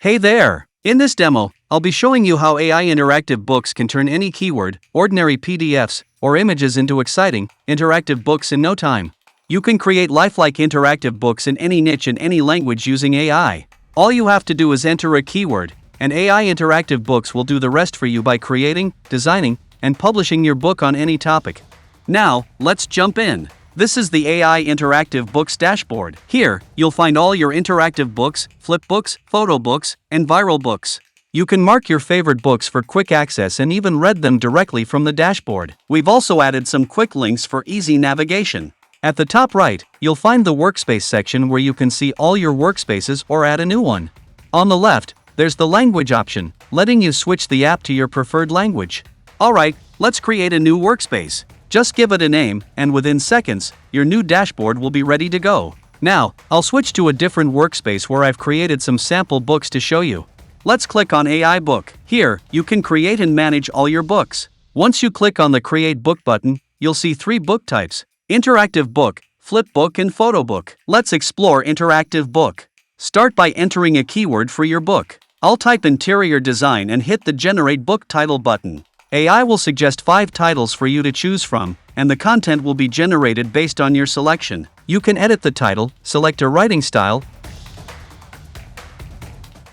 Hey there! In this demo, I'll be showing you how AI Interactive Books can turn any keyword, ordinary PDFs, or images into exciting, interactive books in no time. You can create lifelike interactive books in any niche and any language using AI. All you have to do is enter a keyword, and AI Interactive Books will do the rest for you by creating, designing, and publishing your book on any topic. Now, let's jump in. This is the AI Interactive Books dashboard. Here, you'll find all your interactive books, flip books, photo books, and viral books. You can mark your favorite books for quick access and even read them directly from the dashboard. We've also added some quick links for easy navigation. At the top right, you'll find the workspace section where you can see all your workspaces or add a new one. On the left, there's the language option, letting you switch the app to your preferred language. Alright, let's create a new workspace. Just give it a name, and within seconds, your new dashboard will be ready to go. Now, I'll switch to a different workspace where I've created some sample books to show you. Let's click on AI Book. Here, you can create and manage all your books. Once you click on the Create Book button, you'll see 3 book types: Interactive Book, Flip Book, and Photo Book. Let's explore Interactive Book. Start by entering a keyword for your book. I'll type Interior Design and hit the Generate Book Title button. AI will suggest 5 titles for you to choose from, and the content will be generated based on your selection. You can edit the title, select a writing style,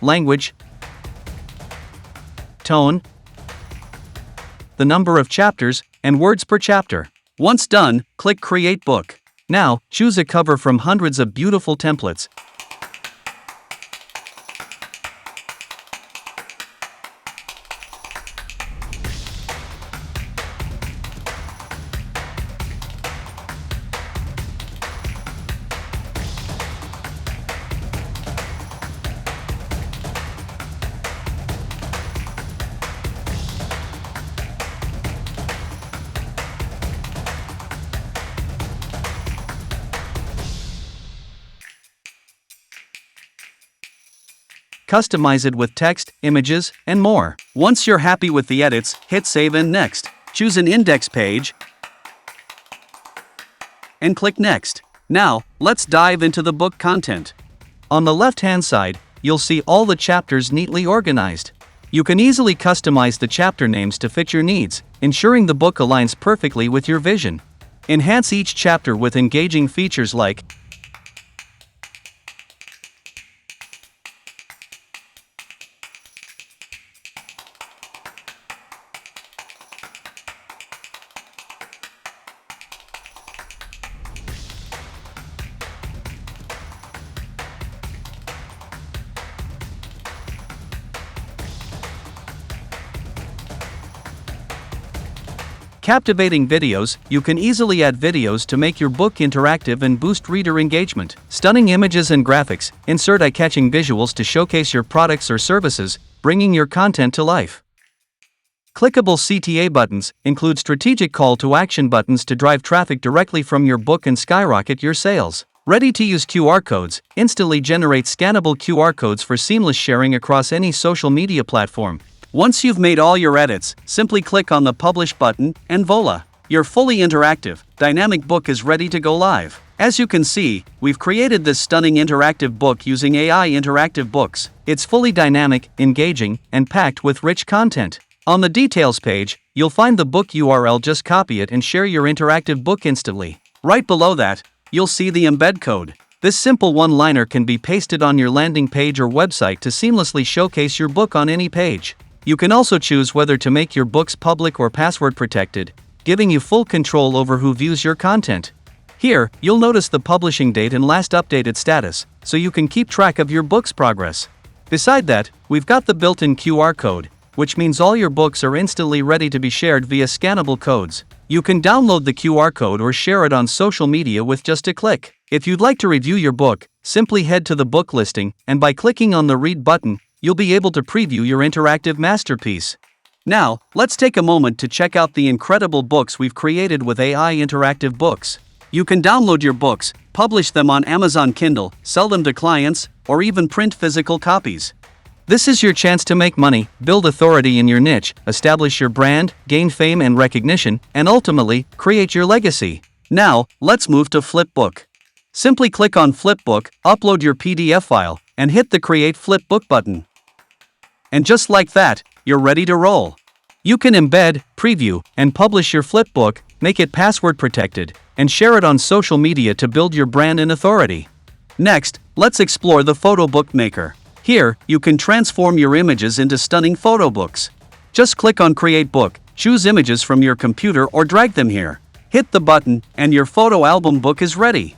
language, tone, the number of chapters, and words per chapter. Once done, click Create Book. Now, choose a cover from hundreds of beautiful templates. Customize it with text, images, and more. Once you're happy with the edits, hit Save and Next. Choose an index page and click Next. Now, let's dive into the book content. On the left-hand side, you'll see all the chapters neatly organized. You can easily customize the chapter names to fit your needs, ensuring the book aligns perfectly with your vision. Enhance each chapter with engaging features like captivating videos. You can easily add videos to make your book interactive and boost reader engagement. Stunning images and graphics. Insert eye-catching visuals to showcase your products or services, bringing your content to life. Clickable CTA buttons include strategic call-to-action buttons to drive traffic directly from your book and skyrocket your sales. Ready-to-use QR codes instantly generate scannable QR codes for seamless sharing across any social media platform. Once you've made all your edits, simply click on the Publish button, and voila! Your fully interactive, dynamic book is ready to go live. As you can see, we've created this stunning interactive book using AI Interactive Books. It's fully dynamic, engaging, and packed with rich content. On the Details page, you'll find the book URL. Just copy it and share your interactive book instantly. Right below that, you'll see the embed code. This simple one-liner can be pasted on your landing page or website to seamlessly showcase your book on any page. You can also choose whether to make your books public or password protected, giving you full control over who views your content. Here, you'll notice the publishing date and last updated status, so you can keep track of your book's progress. Beside that, we've got the built-in QR code, which means all your books are instantly ready to be shared via scannable codes. You can download the QR code or share it on social media with just a click. If you'd like to review your book, simply head to the book listing, and by clicking on the Read button, you'll be able to preview your interactive masterpiece. Now, let's take a moment to check out the incredible books we've created with AI Interactive Books. You can download your books, publish them on Amazon Kindle, sell them to clients, or even print physical copies. This is your chance to make money, build authority in your niche, establish your brand, gain fame and recognition, and ultimately, create your legacy. Now, let's move to Flipbook. Simply click on Flipbook, upload your PDF file, and hit the Create Flipbook button. And just like that, you're ready to roll. You can embed, preview, and publish your flipbook, make it password protected, and share it on social media to build your brand and authority. Next, let's explore the photo book maker. Here, you can transform your images into stunning photo books. Just click on Create Book, choose images from your computer or drag them here. Hit the button, and your photo album book is ready.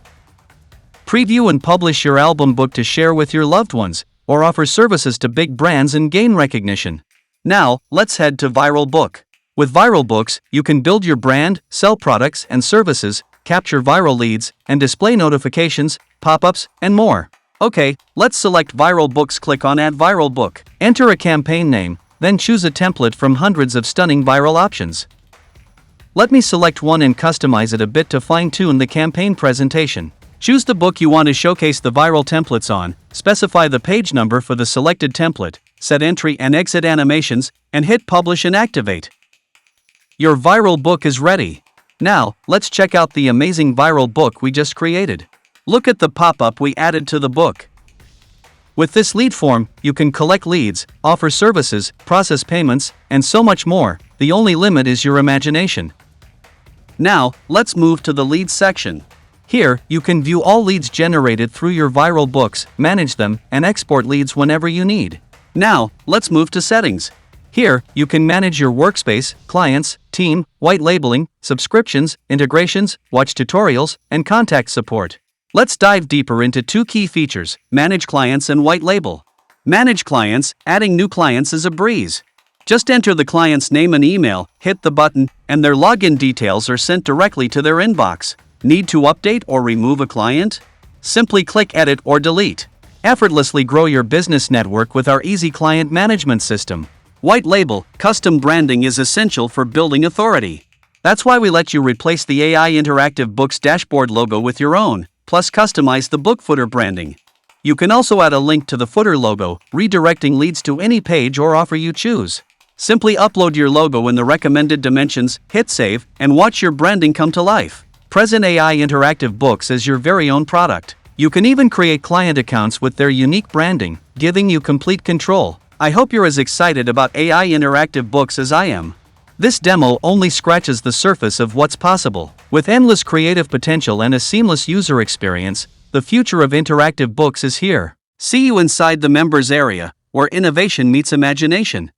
Preview and publish your album book to share with your loved ones, or offer services to big brands and gain recognition. Now, let's head to Viral Book. With Viral Books, you can build your brand, sell products and services, capture viral leads, and display notifications, pop-ups, and more. Okay, let's select Viral Books. Click on Add Viral Book. Enter a campaign name, then choose a template from hundreds of stunning viral options. Let me select one and customize it a bit to fine-tune the campaign presentation. Choose the book you want to showcase the viral templates on, specify the page number for the selected template, set entry and exit animations, and hit Publish and Activate. Your viral book is ready. Now, let's check out the amazing viral book we just created. Look at the pop-up we added to the book. With this lead form, you can collect leads, offer services, process payments, and so much more. The only limit is your imagination. Now, let's move to the leads section. Here, you can view all leads generated through your viral books, manage them, and export leads whenever you need. Now, let's move to settings. Here, you can manage your workspace, clients, team, white labeling, subscriptions, integrations, watch tutorials, and contact support. Let's dive deeper into two key features: Manage Clients and White Label. Manage Clients, adding new clients is a breeze. Just enter the client's name and email, hit the button, and their login details are sent directly to their inbox. Need to update or remove a client? Simply click Edit or Delete. Effortlessly grow your business network with our easy client management system. White Label, custom branding is essential for building authority. That's why we let you replace the AI Interactive Books dashboard logo with your own, plus customize the book footer branding. You can also add a link to the footer logo, redirecting leads to any page or offer you choose. Simply upload your logo in the recommended dimensions, hit save, and watch your branding come to life. Present AI Interactive Books as your very own product. You can even create client accounts with their unique branding, giving you complete control. I hope you're as excited about AI Interactive Books as I am. This demo only scratches the surface of what's possible. With endless creative potential and a seamless user experience, the future of interactive books is here. See you inside the members area, where innovation meets imagination.